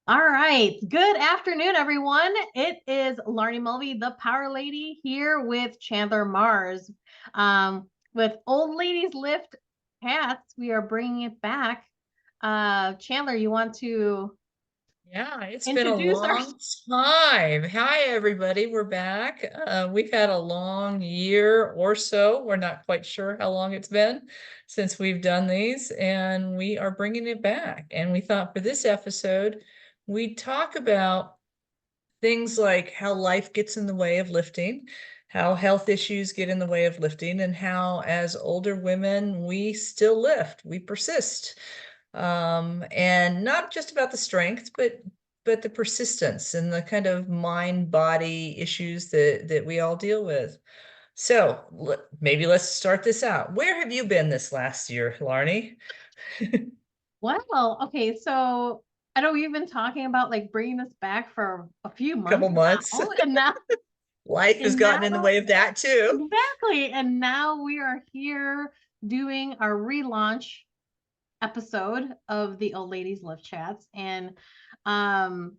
All right. Good afternoon, everyone. It is Laarni Mulvey, the Power Lady, here with Chandler Mars. With Old Ladies Lift hats, we are bringing it back. Chandler, you want to Yeah, it's been a introduce our? long time. Hi, everybody. We're back. We've had a long year or so. We're not quite sure how long it's been since we've done these, and we are bringing it back. And we thought for this episode, we'd talk about things like how life gets in the way of lifting, how health issues get in the way of lifting, and how, as older women, we still lift, we persist. And not just about the strength, but the persistence and the kind of mind body issues that we all deal with. So maybe let's start this out. Where have you been this last year, Laarni? Well, okay, so I know we've been talking about like bringing this back for a few Couple months months. now, and now, Life has and gotten in the now way of that too. exactly, and now we are here doing our relaunch episode of the Old Ladies Lift Chats. And um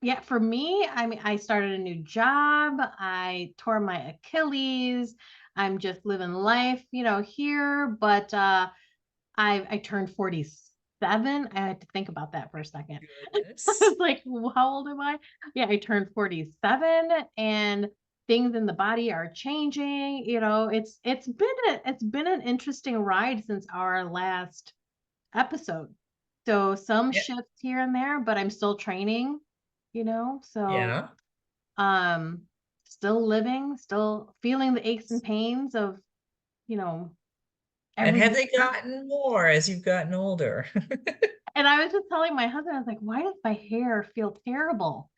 yeah, for me, I mean, I started a new job. I tore my Achilles. I'm just living life, here. But I turned 47. I had to think about that for a second. I Goodness. was like, how old am I? Yeah, I turned 47, and things in the body are changing. It's been an interesting ride since our last episode. So some Yeah. shifts here and there, but I'm still training, so Yeah. um still living, still feeling the aches and pains of, you know, And every have they year. gotten more as you've gotten older? And I was just telling my husband, I was like, why does my hair feel terrible?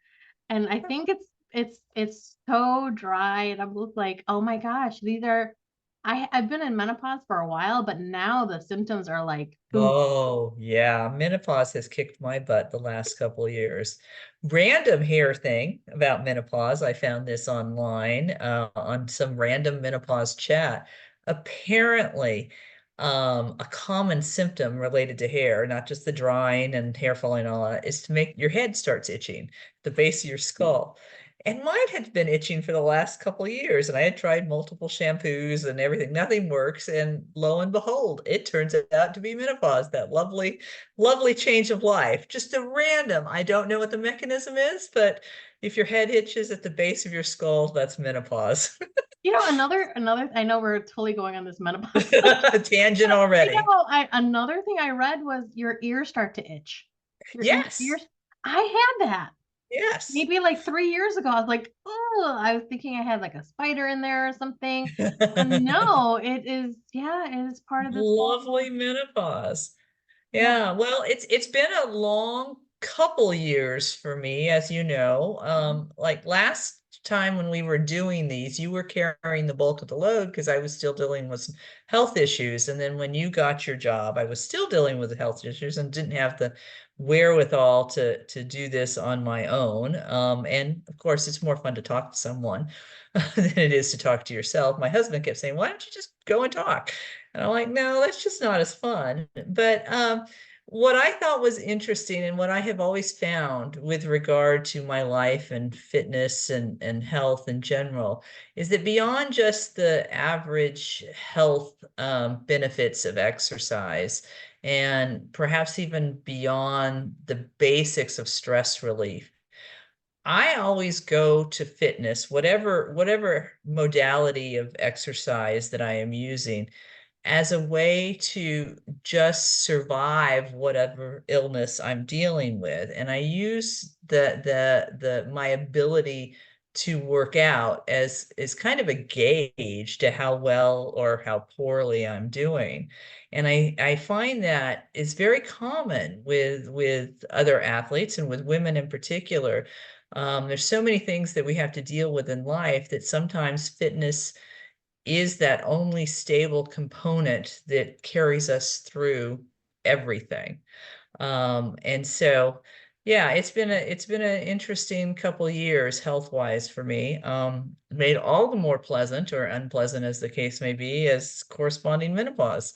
And I think it's so dry, and I'm just like, oh my gosh, I've been in menopause for a while, but now the symptoms are like boom. Oh, yeah. Menopause has kicked my butt the last couple of years. Random hair thing about menopause. I found this online on some random menopause chat. Apparently, a common symptom related to hair, not just the drying and hair falling and all that, is to make your head starts itching, the base of your skull. And mine had been itching for the last couple of years, and I had tried multiple shampoos and everything. Nothing works. And lo and behold, it turns out to be menopause, that lovely, lovely change of life. Just a random, I don't know what the mechanism is, but if your head itches at the base of your skull, that's menopause. Another I know we're totally going on this menopause. Tangent I already. know. Another thing I read was your ears start to itch. Your Yes. ears. I had that Yes. maybe like 3 years ago. I was like, oh, I was thinking I had like a spider in there or something. But no, it is. Yeah, it is part of this whole. Lovely menopause. Yeah. Yeah, well, it's been a long couple years for me, as you know. Like last time when we were doing these, you were carrying the bulk of the load because I was still dealing with some health issues. And then when you got your job, I was still dealing with the health issues and didn't have the wherewithal to do this on my own. And of course, it's more fun to talk to someone than it is to talk to yourself. My husband kept saying, "Why don't you just go and talk?" And I'm like, no, that's just not as fun. But what I thought was interesting and what I have always found with regard to my life and fitness and health in general is that beyond just the average health benefits of exercise, and perhaps even beyond the basics of stress relief, I always go to fitness, whatever modality of exercise that I am using, as a way to just survive whatever illness I'm dealing with. And I use the my ability to work out as kind of a gauge to how well or how poorly I'm doing. And I find that is very common with other athletes and with women in particular. There's so many things that we have to deal with in life that sometimes fitness is that only stable component that carries us through everything. And so, yeah, it's been an interesting couple of years health wise for me. Made all the more pleasant or unpleasant as the case may be as corresponding menopause.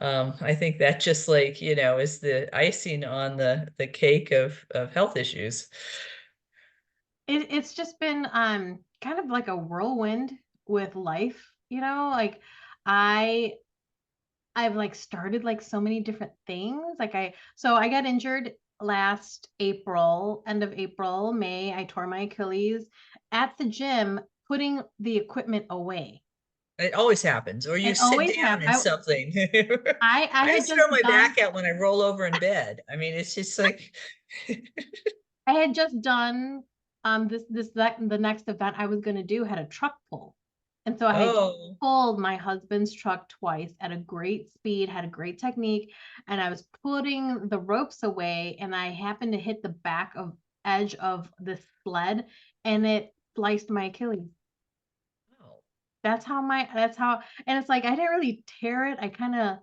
I think that just like, is the icing on the cake of health issues. It's just been kind of like a whirlwind with life, like I I've like started like so many different things. I got injured last April, end of April, May. I tore my Achilles at the gym, putting the equipment away. It always happens, or you It sit always down happened. in something. I I had just just throw my done back out when I roll over in bed. I mean, it's just like, I had just done the next event I was going to do had a truck pull. And so I had oh, pulled my husband's truck twice at a great speed, had a great technique, and I was putting the ropes away and I happened to hit the back of edge of the sled and it sliced my Achilles. oh, That's how and it's like I didn't really tear it. I kind of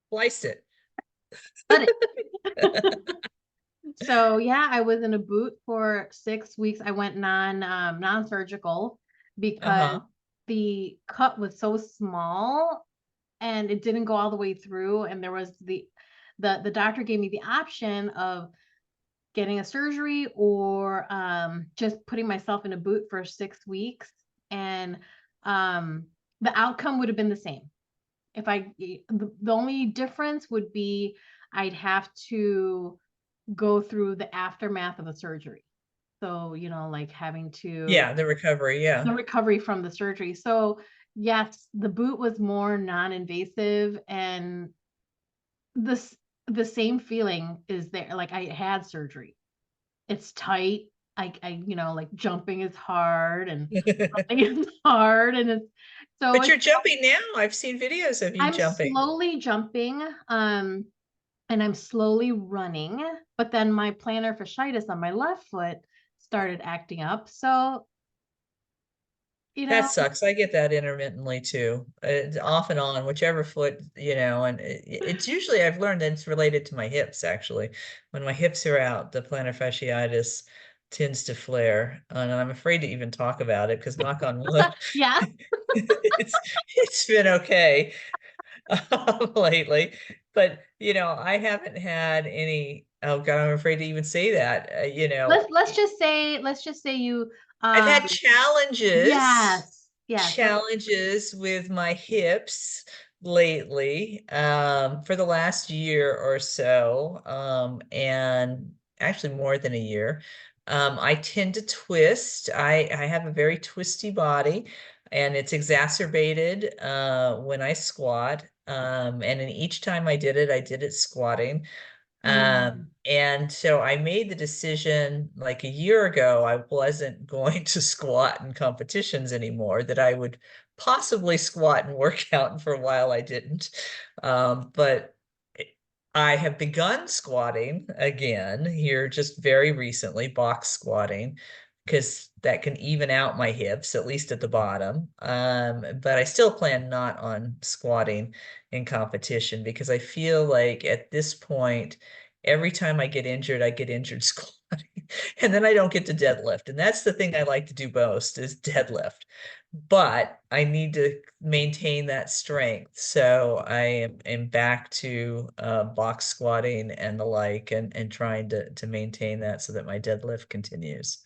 sliced it. cut it. So yeah, I was in a boot for 6 weeks. I went non-surgical because Uh-huh. the cut was so small and it didn't go all the way through. And there was the doctor gave me the option of getting a surgery or just putting myself in a boot for 6 weeks. And um, the outcome would have been the same. If the only difference would be I'd have to go through the aftermath of a surgery. So, like having to Yeah, the recovery. Yeah. the recovery from the surgery. So, yes, the boot was more non-invasive and this the same feeling is there. Like I had surgery. It's tight. Like jumping is hard and running is hard and But it's you're jumping now. I've seen videos of you I'm jumping. slowly jumping. And I'm slowly running, but then my plantar fasciitis on my left foot started acting up. So, you That know, sucks. I get that intermittently too. It's off and on, whichever foot, and it's usually I've learned that it's related to my hips actually. When my hips are out, the plantar fasciitis tends to flare, and I'm afraid to even talk about it because knock on wood, yeah. it's been okay lately. But I haven't had any. Oh God, I'm afraid to even say that. Let's just say you I've had um yes. Let's challenges with my hips lately, for the last year or so, and actually more than a year. I tend to twist. I have a very twisty body, and it's exacerbated when I squat. And in each time I did it squatting. mm, And so I made the decision like a year ago, I wasn't going to squat in competitions anymore, that I would possibly squat and work out, and for a while I didn't. But I have begun squatting again here just very recently, box squatting, because that can even out my hips, at least at the bottom. But I still plan not on squatting in competition because I feel like at this point, every time I get injured squatting. And then I don't get to deadlift. And that's the thing I like to do most is deadlift. But I need to maintain that strength. So am back to box squatting and the like, and trying to maintain that so that my deadlift continues.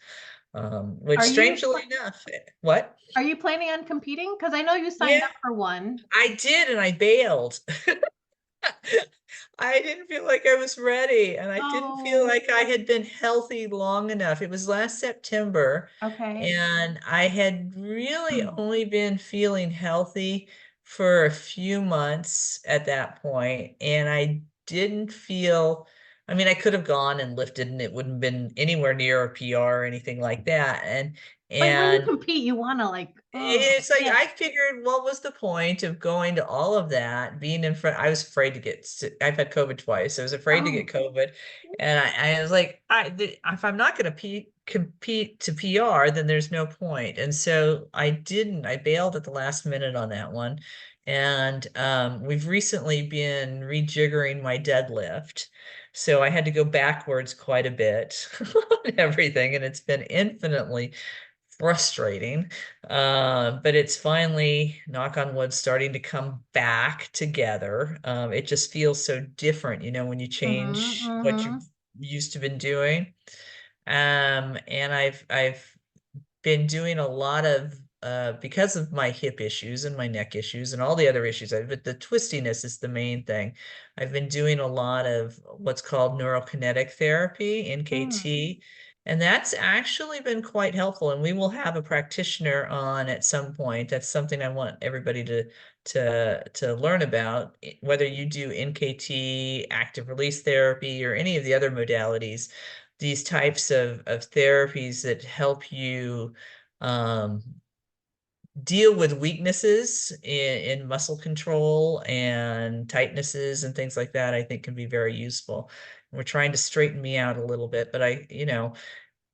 Which are you strangely enough, what? are you planning on competing? Because I know you signed Yeah, up for one. I did, and I bailed. I didn't feel like I was ready, and I didn't feel Oh, like I had been healthy long enough. It was last September, okay. and I had really only been feeling healthy for a few months at that point, and I didn't feel, I mean, I could have gone and lifted, and it wouldn't have been anywhere near a PR or anything like that. And But when you and compete, you want to like, oh, it's like yeah. I figured, what was the point of going to all of that, being in front? I was afraid to get sick. I've had COVID twice. I was afraid to get Oh, COVID, and I was like, if I'm not going to compete to PR, then there's no point. And so I didn't. I bailed at the last minute on that one, and we've recently been rejiggering my deadlift. So I had to go backwards quite a bit on everything, and it's been infinitely frustrating. But it's finally, knock on wood, starting to come back together. It just feels so different, when you Mm-hmm, change what you've mm-hmm, used to been doing. And I've been doing a lot of because of my hip issues and my neck issues and all the other issues, but the twistiness is the main thing. I've been doing a lot of what's called neurokinetic therapy, mm, NKT, and that's actually been quite helpful. And we will have a practitioner on at some point. That's something I want everybody to learn about, whether you do NKT, active release therapy, or any of the other modalities, these types of therapies that help you um, deal with weaknesses in muscle control and tightnesses and things like that, I think can be very useful. And we're trying to straighten me out a little bit, but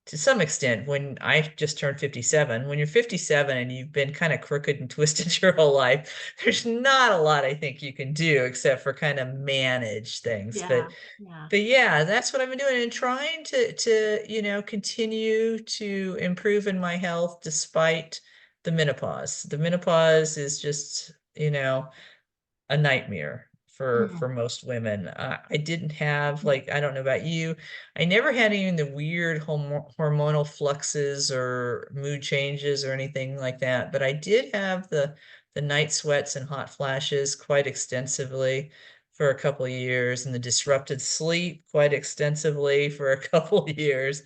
to some extent, when I just turned 57, when you're 57 and you've been kind of crooked and twisted your whole life, there's not a lot I think you can do except for kind of manage things. yeah, yeah. But yeah, that's what I've been doing and trying to continue to improve in my health despite the menopause. The menopause is just, a nightmare for Mm, most women. I didn't have, like, I don't know about you, I never had any of the weird hormonal fluxes or mood changes or anything like that, but I did have the night sweats and hot flashes quite extensively for a couple of years, and the disrupted sleep quite extensively for a couple of years.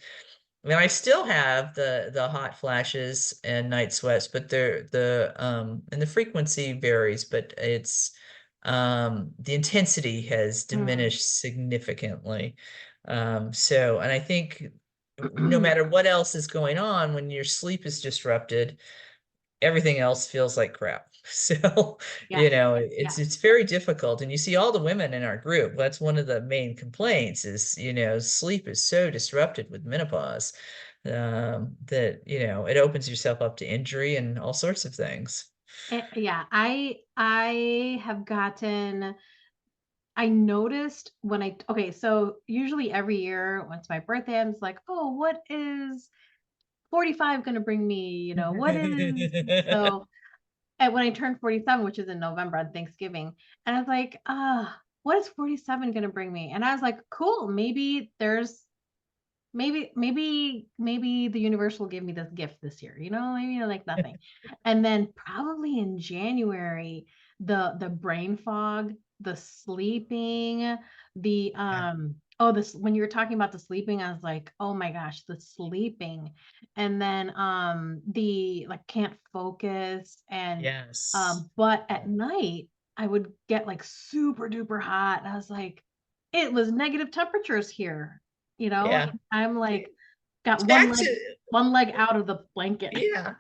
I mean, I still have the hot flashes and night sweats, but and the frequency varies, but it's the intensity has mm. diminished significantly. And I think no matter what else is going on, when your sleep is disrupted, everything else feels like crap. So, Yes, it's yes. it's very difficult. And you see all the women in our group, that's one of the main complaints is, sleep is so disrupted with menopause, that, it opens yourself up to injury and all sorts of things. Yeah, I have gotten I noticed when okay, so usually every year when it's my birthday, I'm just like, oh, what is 45 gonna bring me? What is so and when I turned 47, which is in November on Thanksgiving, and I was like, what is 47 gonna bring me? And I was like, cool, maybe the universe will give me this gift this year, maybe like nothing. And then probably in January, the brain fog, the sleeping, the Yeah. this when you were talking about the sleeping, I was like, oh my gosh, the sleeping. And then the like can't focus and Yes. but at Yeah. night I would get like super duper hot. And I was like, it was negative temperatures here, Yeah. I'm like got It's back to, one leg out of the blanket. yeah.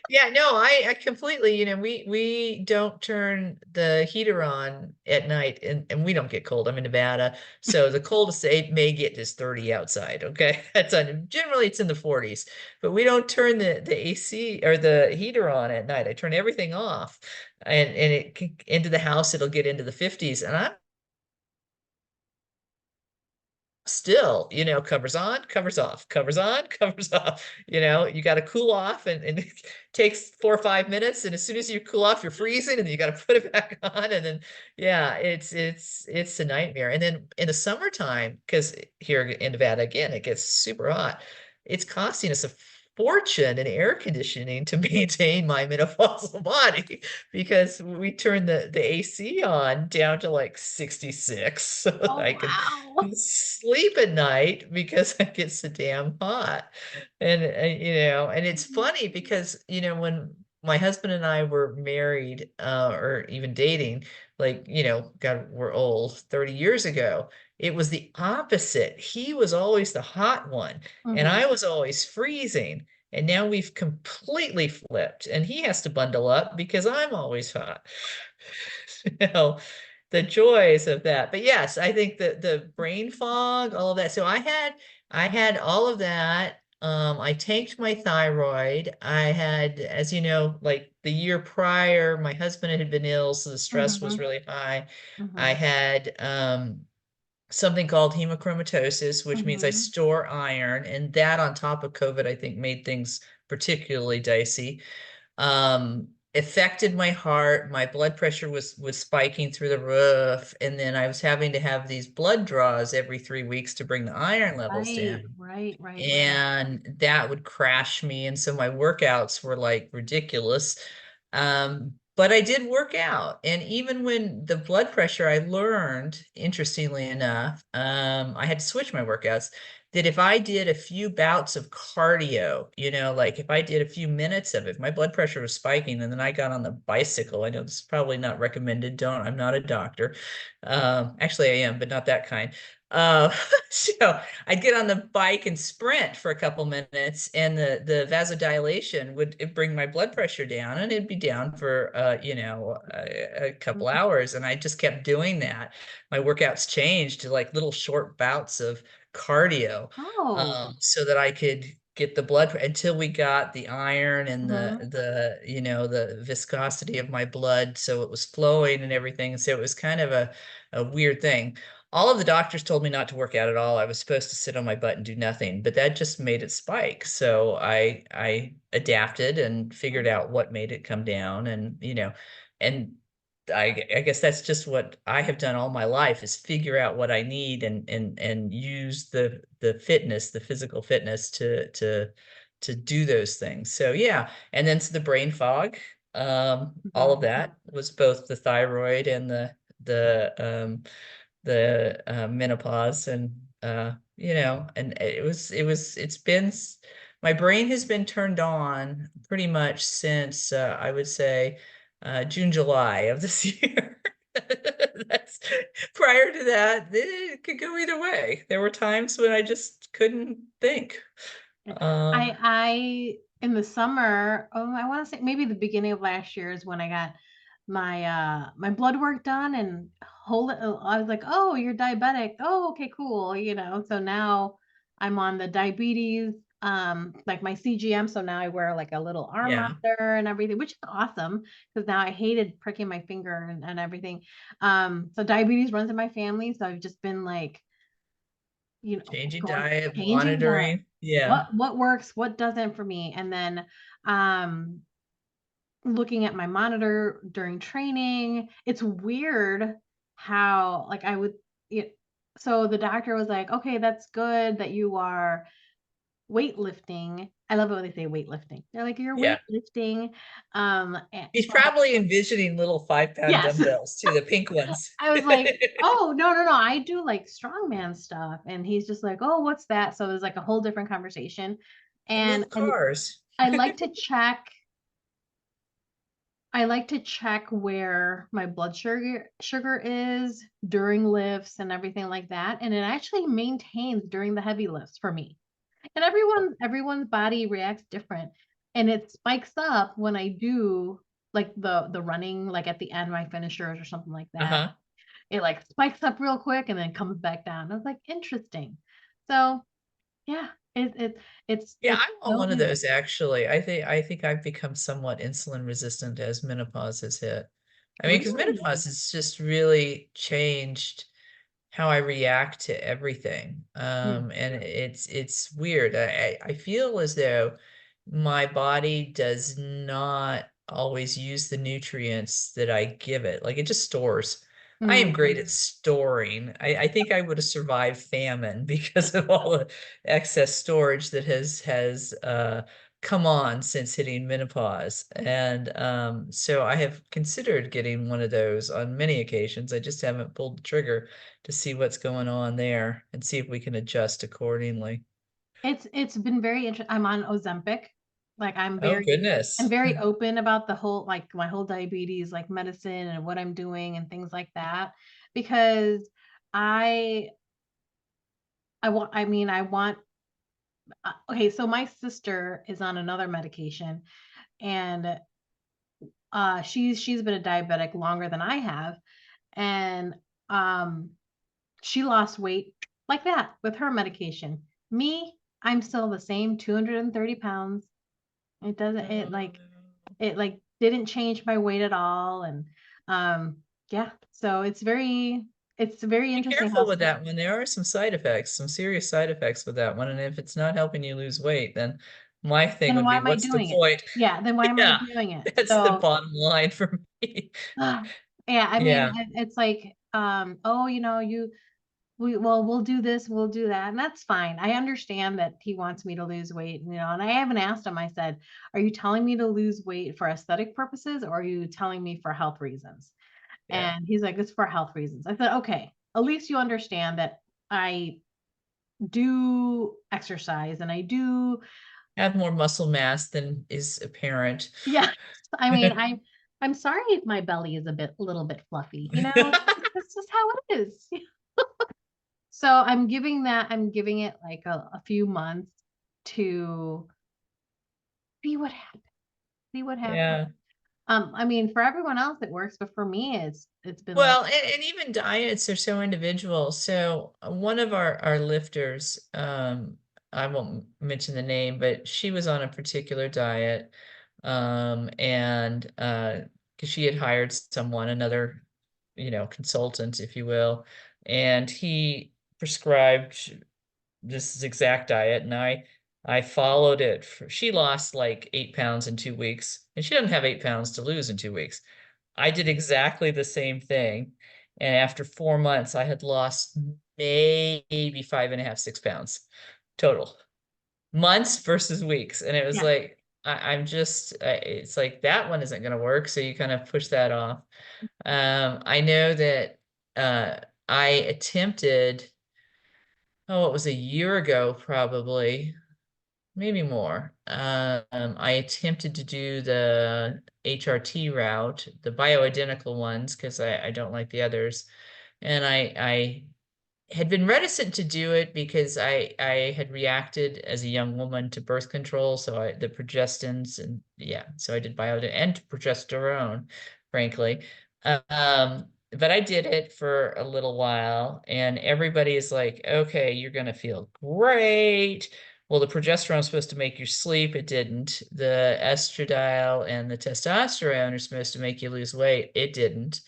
Yeah, no, I completely, we don't turn the heater on at night, and we don't get cold. I'm in Nevada. So the coldest it may get is 30 outside. Okay. Generally it's in the 40s, but we don't turn the AC or the heater on at night. I turn everything off, and into the house, it'll get into the 50s. And I'm still, covers on, covers off, covers on, covers off. You got to cool off, and it takes 4 or 5 minutes. And as soon as you cool off, you're freezing, and then you got to put it back on. And then, yeah, it's a nightmare. And then in the summertime, because here in Nevada, again, it gets super hot, it's costing us a fortune in air conditioning to maintain my menopausal body because we turn the AC on down to like 66 so that Oh I can wow. sleep at night because it gets so damn hot. And it's funny because, when my husband and I were married, or even dating, like, God, we're old, 30 years ago, it was the opposite. He was always the hot one, and Hmm. I was always freezing. And now we've completely flipped, and he has to bundle up because I'm always hot. you know, the joys of that. But yes, I think the brain fog, all of that. So I had all of that. I tanked my thyroid. I had, as you know, like the year prior, my husband had been ill, so the stress was Hmm. really high. I Hmm. had something called hemochromatosis, which means I Hmm. store iron, and that on top of COVID, I think made things particularly dicey. Affected my heart. My blood pressure was spiking through the roof, and then I was having to have these blood draws every 3 weeks to bring the iron levels Right, down, right, right, right. and that would crash me. And so my workouts were like ridiculous. But I did work out. And even when the blood pressure, I learned, interestingly enough, I had to switch my workouts. That if I did a few bouts of cardio, like if I did a few minutes of it, my blood pressure was spiking, and then I got on the bicycle. I know this is probably not recommended. I'm not a doctor. Actually, I am, but not that kind. So I'd get on the bike and sprint for a couple minutes, and the vasodilation would bring my blood pressure down, and it'd be down for a couple Mhm. hours, and I just kept doing that. My workouts changed to like little short bouts of cardio, Oh. so that I could get the blood until we got the iron and Hmm. the viscosity of my blood, so it was flowing and everything. So it was kind of a weird thing. All of the doctors told me not to work out at all. I was supposed to sit on my butt and do nothing, but that just made it spike. So I adapted and figured out what made it come down, and I guess that's just what I have done all my life, is figure out what I need, and use the fitness, the physical fitness to do those things. So yeah, and then so the brain fog, all of Hmm. that was both the thyroid and the menopause, and and it's been, my brain has been turned on pretty much since, I would say, June, July of this year. That's Prior to that, it could go either way. There were times when I just couldn't think. Um, I in the summer, I want to say maybe the beginning of last year is when I got my blood work done, and I was like, "Oh, you're diabetic." Oh, okay, cool, So now I'm on the diabetes, like my CGM, so now I wear like a little arm yeah, monitor and everything, which is awesome because now I hated pricking my finger and everything. So diabetes runs in my family, so I've just been like, changing going, diet, changing diet, monitoring. Yeah, what works, what doesn't for me, and then um looking at my monitor during training. It's weird how like I would it, so the doctor was like, okay, that's good that you are weightlifting. I love it when they say weightlifting. They're like, you're yeah. weightlifting. He's But probably envisioning little 5 pound yes. dumbbells too, the pink ones. I was like, oh, no, no, no. I do like strongman stuff. And he's just like, oh, what's that? So there's like a whole different conversation. I And move cars. I like to check I like to check where my blood sugar is during lifts and everything like that. And it actually maintains during the heavy lifts for me. And everyone's body reacts different. And it spikes up when I do like the running, like at the end, my finishers or something like that. Uh-huh. It like spikes up real quick and then comes back down. I was like, interesting. So yeah, Yeah, it's I want so one of those actually. I think I've become somewhat insulin resistant as menopause has hit. I mean, because menopause really. has just really changed how I react to everything. Mm, And it's weird. I feel as though my body does not always use the nutrients that I give it. Like it just stores. I am great mm. at storing. I think I would have survived famine because of all the excess storage that has come on since hitting menopause. And so I have considered getting one of those on many occasions. I just haven't pulled the trigger to see what's going on there and see if we can adjust accordingly. It's been very interesting. I'm on Ozempic. Like Oh, I'm goodness. very open about the whole like my whole diabetes like medicine and what I'm doing and things like that because I I want okay, so my sister is on another medication and she's been a diabetic longer than I have and um she lost weight like that with her medication. Me, I'm still the same 230 pounds. It doesn't Oh, no. it like didn't change my weight at all. And um yeah, so it's very Be interesting how careful with that one. There are some side effects, some serious side effects with that one. And if it's not helping you lose weight, then my thing then would why be, am I what's the doing it? point? Yeah, then why am I Yeah, doing it? that's the So, bottom line for me. yeah, I mean, Yeah, it's like, oh, we'll do this, we'll do that, and that's fine. I understand that he wants me to lose weight, and I haven't asked him. I said, "Are you telling me to lose weight for aesthetic purposes, or are you telling me for health reasons?" yeah. And he's like, "It's for health reasons." I said, "Okay, at least you understand that I do exercise and I do, Have more muscle mass than is apparent. yeah." I mean, I'm sorry if my belly is a little bit fluffy, that's just how it is. So I'm giving it like a few months to see what happens, see what happens. Yeah. I mean, for everyone else it works, but for me, it's been like, Well, and even diets are so individual. So one of our lifters, I won't mention the name, but she was on a particular diet, and because she had hired someone, another, consultant, if you will, and he prescribed this exact diet, and I followed it. She lost like 8 pounds in 2 weeks, and she doesn't have 8 pounds to lose in 2 weeks. I did exactly the same thing. And after 4 months, I had lost maybe 5.5, 6 pounds total. Months versus weeks. And it was yeah, like, it's like that one isn't going to work. So you kind of push that off. I know that I attempted, oh, it was a year ago, probably, maybe more. I attempted to do the HRT route, the bioidentical ones, because I don't like the others. And I had been reticent to do it because I had reacted as a young woman to birth control, so the progestins, and yeah, so I did bio and progesterone, frankly. But I did it for a little while, and everybody is like, okay, you're gonna feel great. Well, the progesterone is supposed to make you sleep. It didn't. The estradiol and the testosterone are supposed to make you lose weight. It didn't.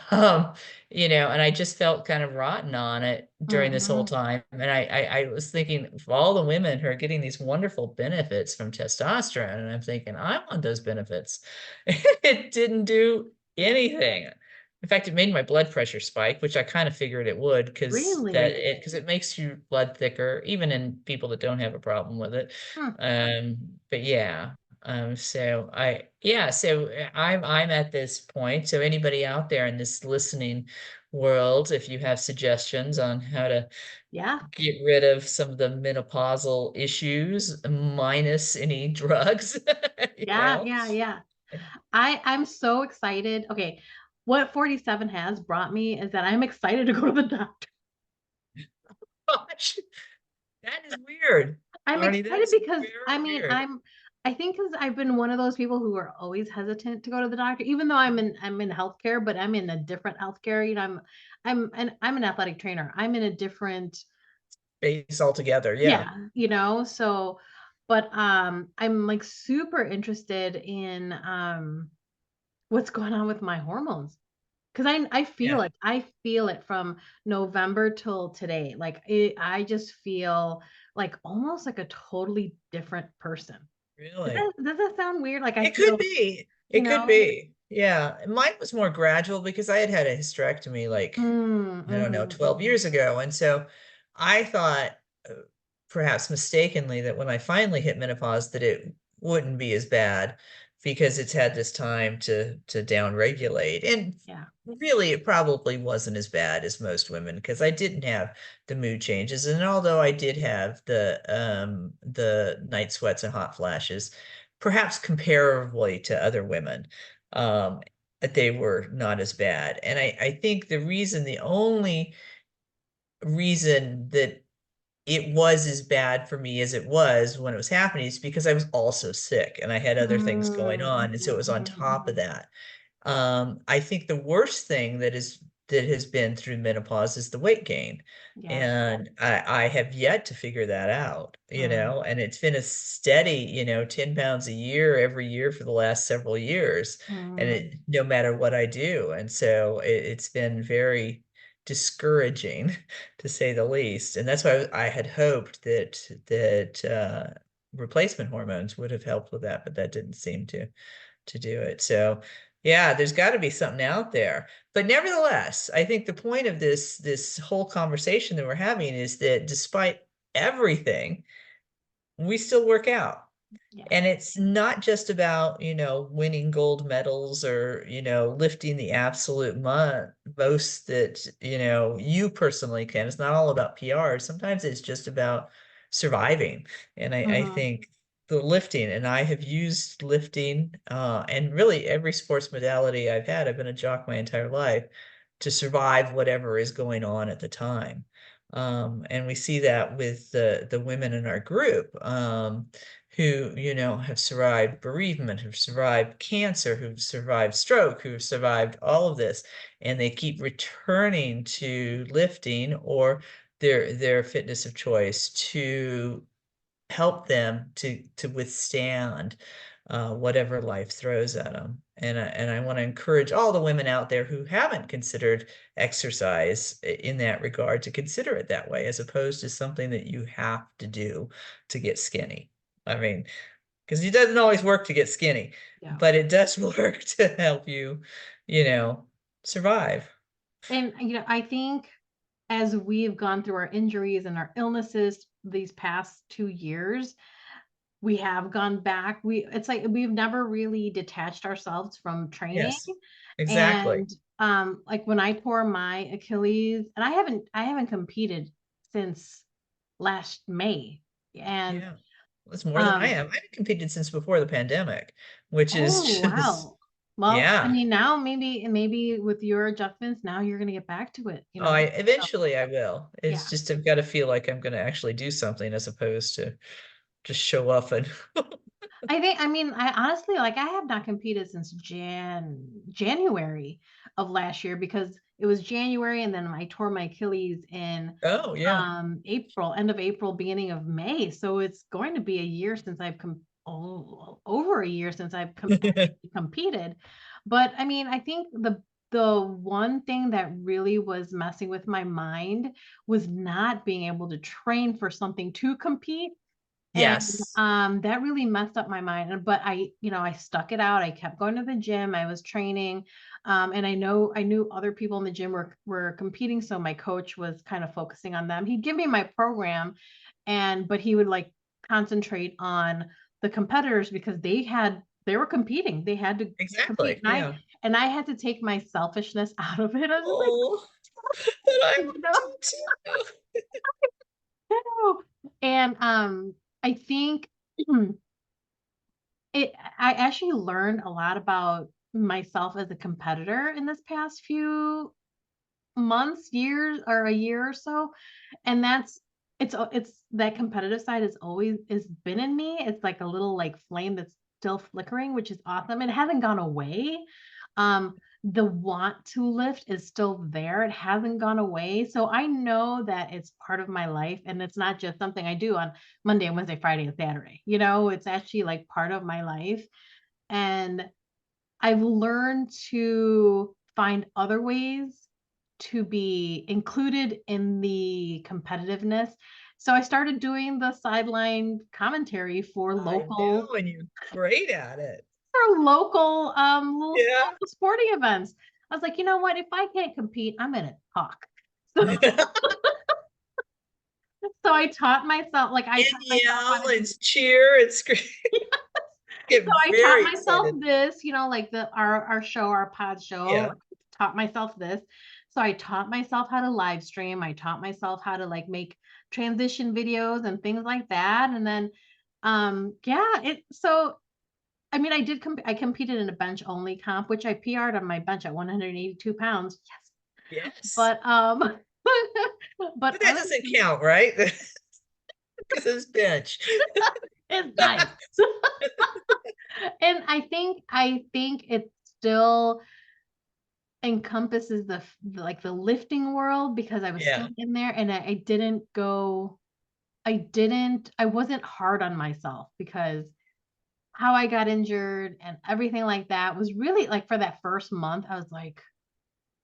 Um, and I just felt kind of rotten on it during this whole hmm, time. And I was thinking of all the women who are getting these wonderful benefits from testosterone, and I'm thinking, I want those benefits. It didn't do yeah, anything. In fact, it made my blood pressure spike, which I kind of figured it would, really, because it makes your blood thicker, even in people that don't have a problem with it. hmm, But yeah. I'm at this point. So anybody out there in this listening world, if you have suggestions on how to yeah, get rid of some of the menopausal issues minus any drugs, you yeah, know. yeah, yeah. I'm so excited. Okay, what 47 has brought me is that I'm excited to go to the doctor. Gosh, that is weird. I'm Arnie, that excited is because I very mean, weird. I think because I've been one of those people who are always hesitant to go to the doctor, even though I'm in healthcare, but I'm in a different healthcare. I'm an athletic trainer. I'm in a different, Base altogether. Yeah. yeah, so, but I'm like super interested in what's going on with my hormones. Because I feel Yeah. it. I feel it from November till today. Like I just feel like almost like a totally different person. Really. Does that sound weird? Like I It could feel, be. you It could know, be. Yeah. Mine was more gradual because I had had a hysterectomy like, I don't know, mm-hmm. 12 years ago. And so I thought, uh, perhaps mistakenly, that when I finally hit menopause, that it wouldn't be as bad because it's had this time to down regulate. And Yeah. really, it probably wasn't as bad as most women because I didn't have the mood changes. And although I did have the night sweats and hot flashes, perhaps comparably to other women, um, they were not as bad. And I think the only reason that it was as bad for me as it was when it was happening is because I was also sick and I had other things going on. And so it was on top of Mm-hmm. that. I think the worst thing that has been through menopause is the weight gain. Yeah. And I have yet to figure that out, Mm, and it's been a steady, 10 pounds a year every year for the last several years, and mm. it no matter what I do. And so it's been very discouraging to say the least. And that's why I had hoped that replacement hormones would have helped with that, but that didn't seem to do it. So yeah, there's got to be something out there. But nevertheless, I think the point of this whole conversation that we're having is that despite everything, we still work out. Yeah. And it's not just about, winning gold medals or, lifting the absolute most that, you personally can. It's not all about PR. Sometimes it's just about surviving. And I Mhm. think the lifting, and I have used lifting, and really every sports modality I've been a jock my entire life to survive whatever is going on at the time. And we see that with the women in our group. Who, have survived bereavement, who've survived cancer, who've survived stroke, who've survived all of this, and they keep returning to lifting or their fitness of choice to help them to withstand whatever life throws at them. And I want to encourage all the women out there who haven't considered exercise in that regard to consider it that way, as opposed to something that you have to do to get skinny. I mean, because it doesn't always work to get skinny, Yeah. but it does work to help you, you know, survive. And I think as we've gone through our injuries and our illnesses these past 2 years, we have gone back. It's like we've never really detached ourselves from training. Yes, exactly. And like when I tore my Achilles, and I haven't competed since last May. And Yeah. It's more than I um am. I've competed since before the pandemic, which is oh just, wow. Well, I yeah. mean now maybe with your adjustments, now you're gonna get back to it, Oh, So eventually I will. yeah. It's just I've got to feel like I'm going to actually do something as opposed to just show up and I mean, I honestly, like, I have not competed since January of last year because it was January and then I tore my Achilles in oh yeah. April, end of April, beginning of May. So it's going to be a year since over a year since actually competed. But I mean, I think the one thing that really was messing with my mind was not being able to train for something to compete, and, Yes. that really messed up my mind, but I stuck it out. I kept going to the gym, I was training, and I knew other people in the gym were competing, so my coach was kind of focusing on them. He'd give me my program, but he would, like, concentrate on the competitors because they were competing. They had to compete, Exactly. and I Yeah. and I had to take my selfishness out of it. I was just like, Oh, but I "You want know?" to too. No. And I think It I actually learned a lot about myself as a competitor in this past few months, years, or a year or so, and it's that competitive side is been in me. It's like a little, like, flame that's still flickering, which is awesome. It hasn't gone away. The want to lift is still there. It hasn't gone away. So I know that it's part of my life and it's not just something I do on Monday, Wednesday, Friday, and Saturday. It's actually like part of my life. And I've learned to find other ways to be included in the competitiveness. So I started doing the sideline commentary I know, and you're great at it. for local little Yeah. sporting events. I was like, you know what? If I can't compete, I'm gonna talk. So, so I taught myself, like I And taught myself how yell to do. and cheer and scream. Get So I taught very myself excited. this, like our show, our pod show, Yeah. taught myself this. So I taught myself how to live stream. I taught myself how to, like, make transition videos and things like that. And then yeah, I mean, I competed in a bench only comp, which I PR'd on my bench at 182 pounds. Yes. Yes. But but But that other doesn't than count, right? Because it's bench. it's nice. And I think it still encompasses like the lifting world because I was still Yeah. in there and I wasn't hard on myself because how I got injured and everything like that was really like for that first month, I was like,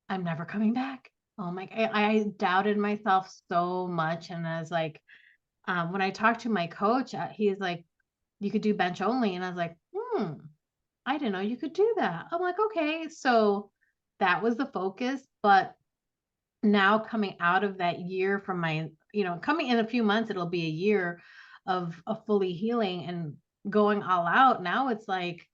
I'm never coming back. Oh my, I doubted myself so much. And I was like, when I talked to my coach, he's like, you could do bench only. And I was like, I didn't know you could do that. I'm like, okay. So that was the focus. But now coming out of that year from my, coming in a few months, it'll be a year of fully healing and going all out. Now it's like,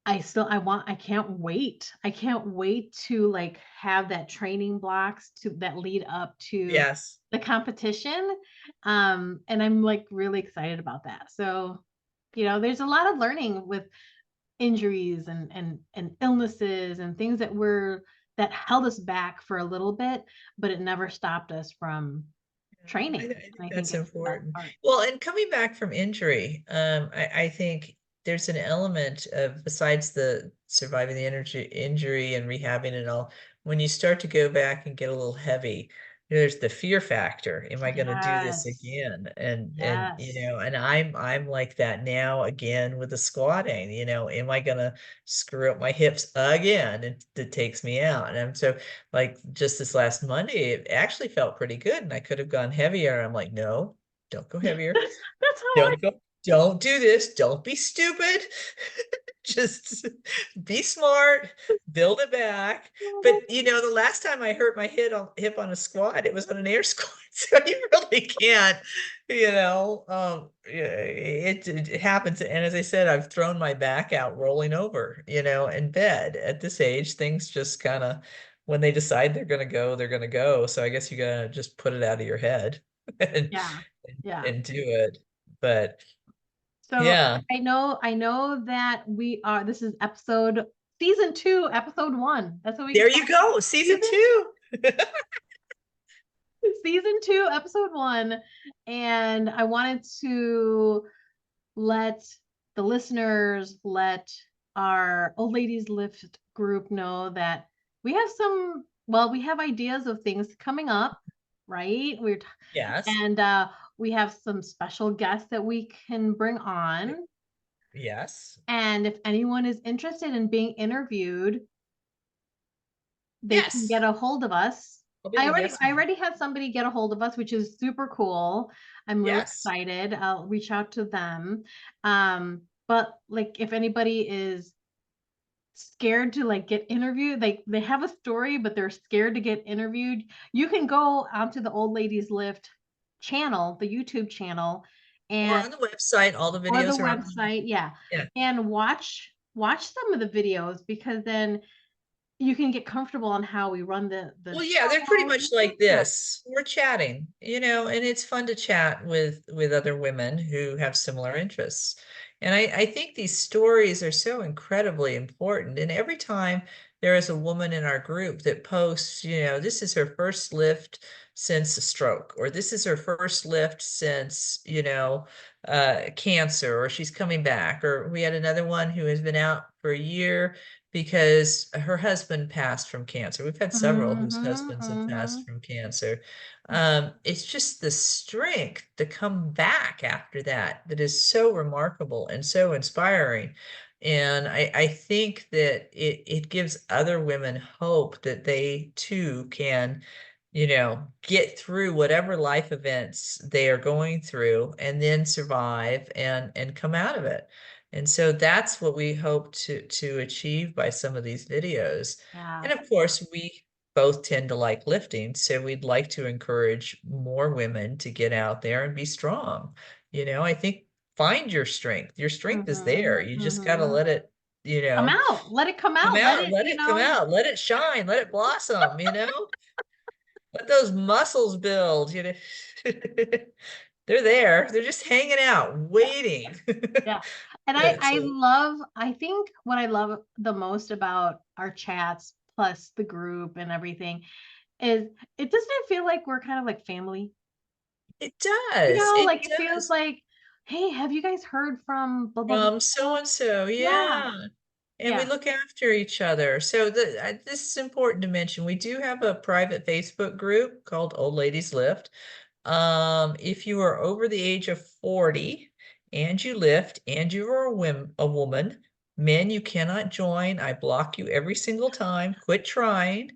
I can't wait. I can't wait to like have that training blocks to that lead up to Yes. the competition. And I'm like really excited about that. So, there's a lot of learning with injuries and illnesses and things that held us back for a little bit, but it never stopped us from I training. think And I think that's it's the best important. part. Well, and coming back from injury, I think there's an element of, besides the surviving the energy injury and rehabbing and all, when you start to go back and get a little heavy, there's the fear factor. Am I going to do this Yes. again? And Yes. and I'm like that now again with the squatting. Am I going to screw up my hips again? It takes me out. And so like just this last Monday, it actually felt pretty good, and I could have gone heavier. I'm like, no, don't go heavier. That's how I Don't go, don't do this. Don't be stupid. Just be smart, build it back. feel. But the last time I hurt my hip on a squat, it was on an air squat. So you really can't, yeah, it happens. And as I said, I've thrown my back out rolling over, in bed. At this age, things just kind of, when they decide they're gonna go, they're gonna go. So I guess you gotta just put it out of your head and Yeah. Yeah. and do it. But So yeah, I know that this is season 2, episode 1. That's what we there call you go. Season season two. season 2, episode 1. And I wanted to let the listeners, let our Old Ladies Lift group know that we have ideas of things coming up, right? Yes. And we have some special guests that we can bring on. Yes. And if anyone is interested in being interviewed, they can Yes. get a hold of us. I'll be I the already yes I man. already had somebody get a hold of us, which is super cool. I'm really Yes. excited. I'll reach out to them. But like if anybody is scared to like get interviewed, they have a story, but they're scared to get interviewed, you can go onto the Old Ladies Lift channel, the YouTube channel, Or and on the website, all the or the videos are on. website, yeah, Yeah. and watch some of the videos because then you can get comfortable on how we run the Well, yeah, they're pretty show. much like Yeah. this. We're chatting, and it's fun to chat with other women who have similar interests. And I think these stories are so incredibly important. And every time there is a woman in our group that posts, this is her first lift since a stroke, or this is her first lift since, cancer, or she's coming back, or we had another one who has been out for a year because her husband passed from cancer. We've had several whose Mhm, husbands have passed mhm. from cancer. It's just the strength to come back after that is so remarkable and so inspiring. And I think that it gives other women hope that they too can, get through whatever life events they are going through and then survive and come out of it. And so that's what we hope to achieve by some of these videos. And Yes. of course, we both tend to like lifting, so we'd like to encourage more women to get out there and be strong. I think find your strength. Your strength is there. Mhm, You just got to mhm. let it, Come out. Let it come come out. Let out, it, let it come out, let it shine, let it blossom. Let those muscles build. They're there. They're just hanging out, yeah, waiting. yeah. And to I think what I love the most about our chats plus the group and everything is it doesn't feel like we're kind of like family. It does. Like It it feels does. like, hey, have you guys heard from blah blah blah? From so and so, Yeah, yeah. And we yeah. look after each other. So this is important to mention. We do have a private Facebook group called Old Ladies Lift. If you are over the age of 40 and you lift and you are a woman, men, you cannot join. I block you every single time. Quit trying.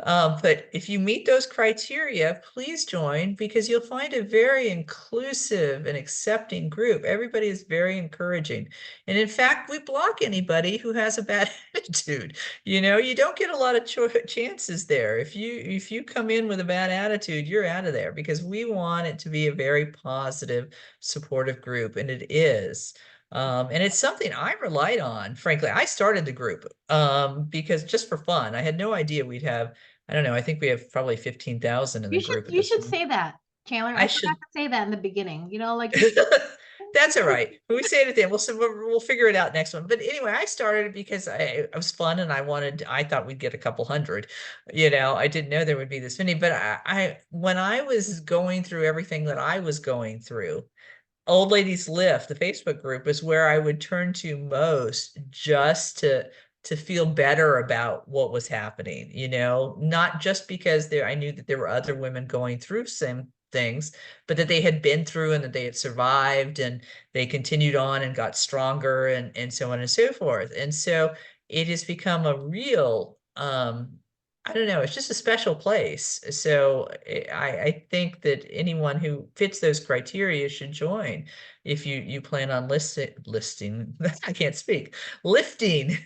But if you meet those criteria, please join because you'll find a very inclusive and accepting group. Everybody is very encouraging. And in fact, we block anybody who has a bad attitude. You don't get a lot of chances there. If you come in with a bad attitude, you're out of there because we want it to be a very positive, supportive group, and it is. And it's something I relied on, frankly. I started the group because just for fun, I had no idea we'd have, I don't know, I think we have probably 15,000 in the You should group at you this should point. say that, Chandler. I I forgot should. to say that in the beginning. Like you That's all right. We say it at the end. We'll figure it out next one. But anyway, I started it because it was fun and I thought we'd get a couple hundred. I didn't know there would be this many, but when I was going through everything that I was going through, Old Ladies Lift, the Facebook group, is where I would turn to most just to feel better about what was happening, not just because I knew that there were other women going through same things, but that they had been through and that they had survived and they continued on and got stronger and so on and so forth. And so it has become a real I don't know, it's just a special place. So I think that anyone who fits those criteria should join if you plan on listing, I can't speak, lifting.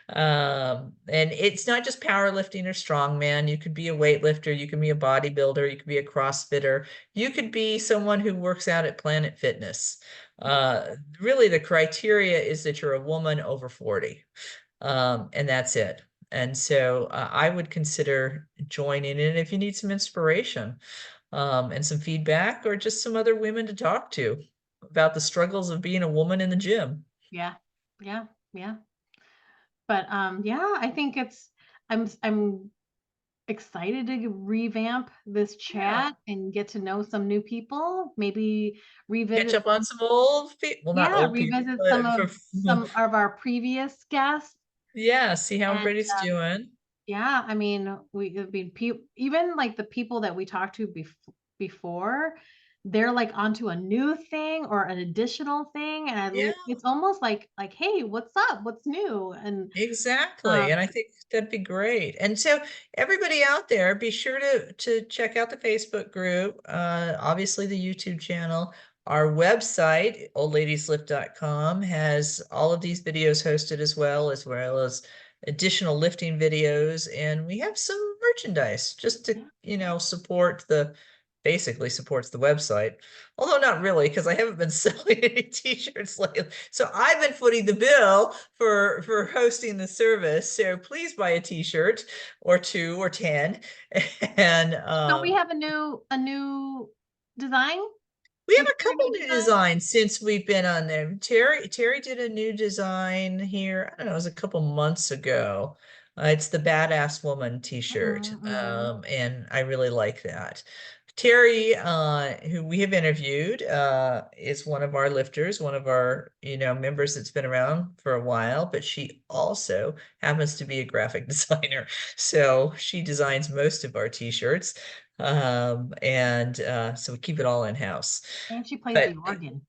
And it's not just powerlifting or strongman. You could be a weightlifter, you can be a bodybuilder, you could be a CrossFitter, you could be someone who works out at Planet Fitness. Really, the criteria is that you're a woman over 40, and that's it. And so I would consider joining in if you need some inspiration and some feedback or just some other women to talk to about the struggles of being a woman in the gym. Yeah. Yeah. Yeah. But yeah, I think I'm excited to revamp this Yeah. chat and get to know some new people, maybe Catch revisit up on some old people. Well, not yeah, old people, revisit some but of some of our previous guests. yeah, see how And everybody's doing. yeah, I mean, even like the people that we talked to before, they're like onto a new thing or an additional thing, and Yeah. it's almost like, hey, what's up? What's new? And um, Exactly. And I think that'd be great. And so everybody out there, be sure to check out the Facebook group, obviously the YouTube channel. Our website, oldladieslift.com, has all of these videos hosted as well as additional lifting videos. And we have some merchandise just to, yeah. basically supports the website. Although not really, because I haven't been selling any t-shirts lately. So I've been footing the bill for hosting the service. So please buy a t-shirt or two or 10. And Don't we have a new design? we have Is a there a couple new new design? designs since we've been on there. Terry did a new design here. I don't know, it was a couple months ago. It's the Badass Woman t-shirt. Mm-mm. And I really like that. Terry, who we have interviewed, is one of our lifters, one of our, members that's been around for a while, but she also happens to be a graphic designer. So she designs most of our t-shirts. And so we keep it all in-house. And she plays the But organ.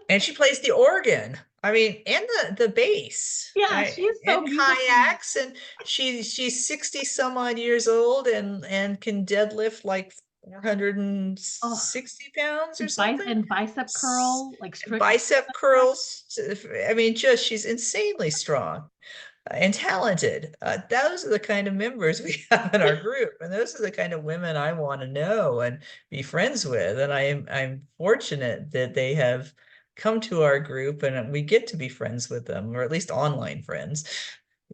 and she plays the organ. I mean, and the bass. Yeah, she is And so musically. kayaks, and she's 60 some odd years old and can deadlift like Oh, 460 pounds or something. and bicep curl, like strict Bicep bicep curl. curls. I mean, just she's insanely strong and talented. Those are the kind of members we have in our group, and those are the kind of women I want to know and be friends with. And I'm fortunate that they have come to our group, and we get to be friends with them, or at least online friends.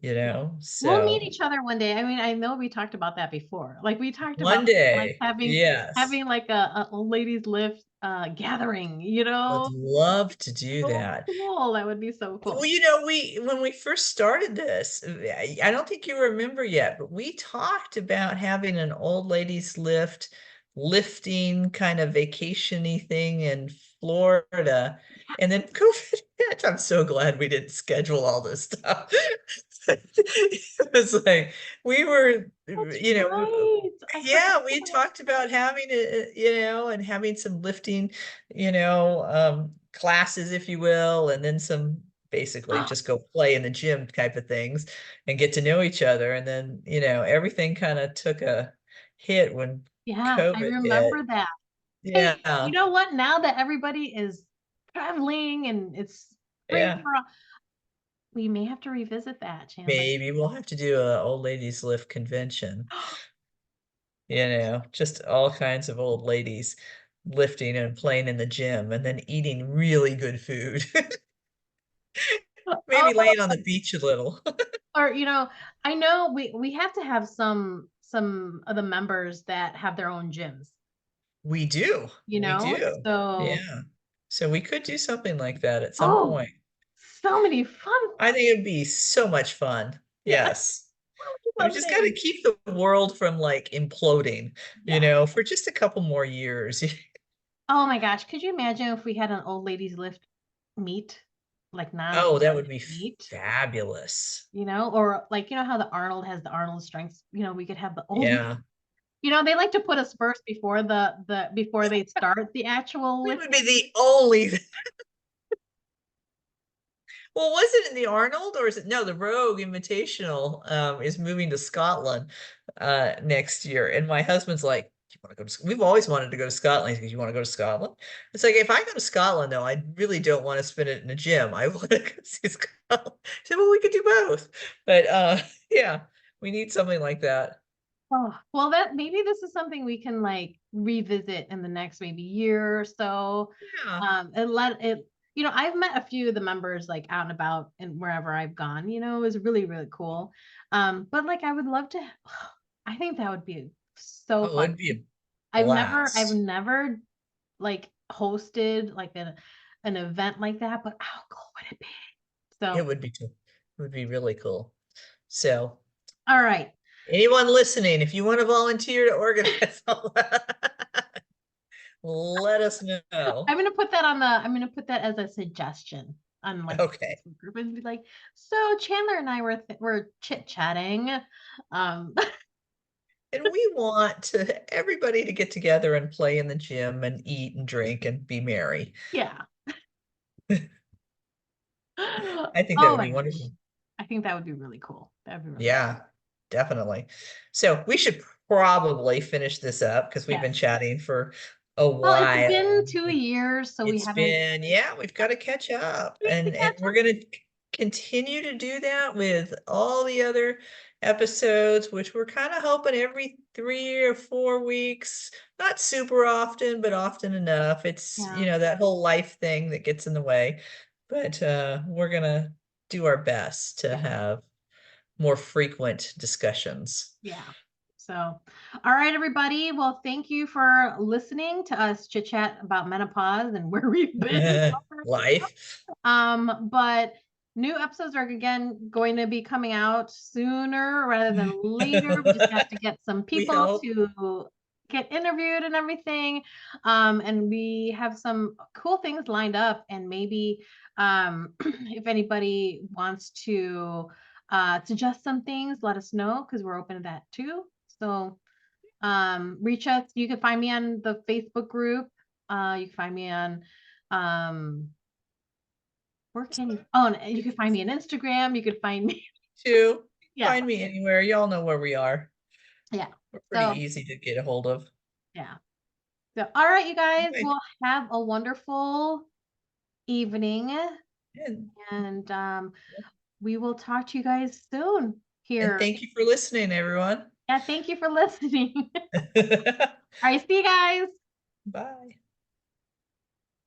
Yeah. We'll meet So each other one day. I mean, I know we talked about that before. Like we talked about one like day, having yes, having like a ladies lift gathering, would love to do So that. cool. That would be so Well, cool. we when we first started this, I don't think you remember yet, but we talked about having an old ladies lifting kind of vacationy thing in Florida. And then COVID hit. I'm so glad we didn't schedule all this stuff. It was like we were, That's right. I yeah, we forgot. talked about having it, and having some lifting, classes, if you will, and then some basically just go play in the gym type of things and get to know each other. And then, everything kind of took a hit when Yeah, I COVID remember hit. that. Hey, Yeah. you know what? Now that everybody is traveling and it's free Yeah. for all, we may have to revisit that, Chandler. Maybe we'll have to do a old ladies lift convention, just all kinds of old ladies lifting and playing in the gym and then eating really good food. Oh, Maybe laying on the beach a little. or I know we have to have some of the members that have their own gyms, We do. you We know? do. So, Yeah. So we could do something like that at some oh, point. so many fun. I think it'd be so much fun. Yeah, Yes. I would We love just got it. to keep the world from like imploding, Yeah. for just a couple more years. Oh my gosh, could you imagine if we had an old ladies lift meet, like Oh, that non-pandemic would be meet, fabulous. or like how the Arnold has the Arnold strengths, we could have the old. Yeah. They like to put us first before before they start the actual We lift. would be the only. Well, was it in the Arnold or is it no, the Rogue Invitational is moving to Scotland next year. And my husband's like, you want to go to we've always wanted to go to Scotland because you want to go to Scotland. It's like if I go to Scotland though, I really don't want to spend it in a gym. I want to go see Scotland. I said, well, we could do both. But yeah, we need something like that. Oh, well, that maybe this is something we can like revisit in the next maybe year or so. Yeah. And let it, I've met a few of the members like out and about and wherever I've gone, it was really, really cool. But like I would love to, I think that would be so Oh, fun. it'd be a I've blast. never like hosted like an event like that, but how cool would it be? It So, would be cool. It would be really cool. So all right. anyone listening, if you want to volunteer to organize all that, let us know. I'm gonna put that as a suggestion on like the Okay. Facebook group and be like, so Chandler and I were chit-chatting. Um And we want everybody to get together and play in the gym and eat and drink and be merry. yeah. I think that Oh would my be gosh. wonderful. I think that would be really cool. That'd be really Yeah, definitely. So we should probably finish this up because we've yes. been chatting for a Well, it's while. been 2 years, so we It's haven't been, yeah, we've got to catch up we have to and catch we're up. going to continue to do that with all the other episodes, which we're kind of hoping every 3 or 4 weeks, not super often, but often enough. It's, Yeah, that whole life thing that gets in the way, but we're going to do our best to yeah, have more frequent discussions. yeah. So, all right, everybody. Well, thank you for listening to us chit chat about menopause and where we've been. Life. But new episodes are again going to be coming out sooner rather than later. We just have to get some We people hope. to get interviewed and everything. And we have some cool things lined up. And maybe if anybody wants to suggest some things, let us know because we're open to that too. So reach us. You can find me on the Facebook group. You can find me on where can you? Oh, and you can find me on Instagram. You could find me. Too. Yeah. Find me anywhere. Y'all know where we are. Yeah. We're pretty So, easy to get a hold of. yeah. So, all right, you guys Okay. will have a wonderful evening. And, And we will talk to you guys soon and here. thank you for listening, everyone. Yeah. Thank you for listening. All right. See you guys. Bye.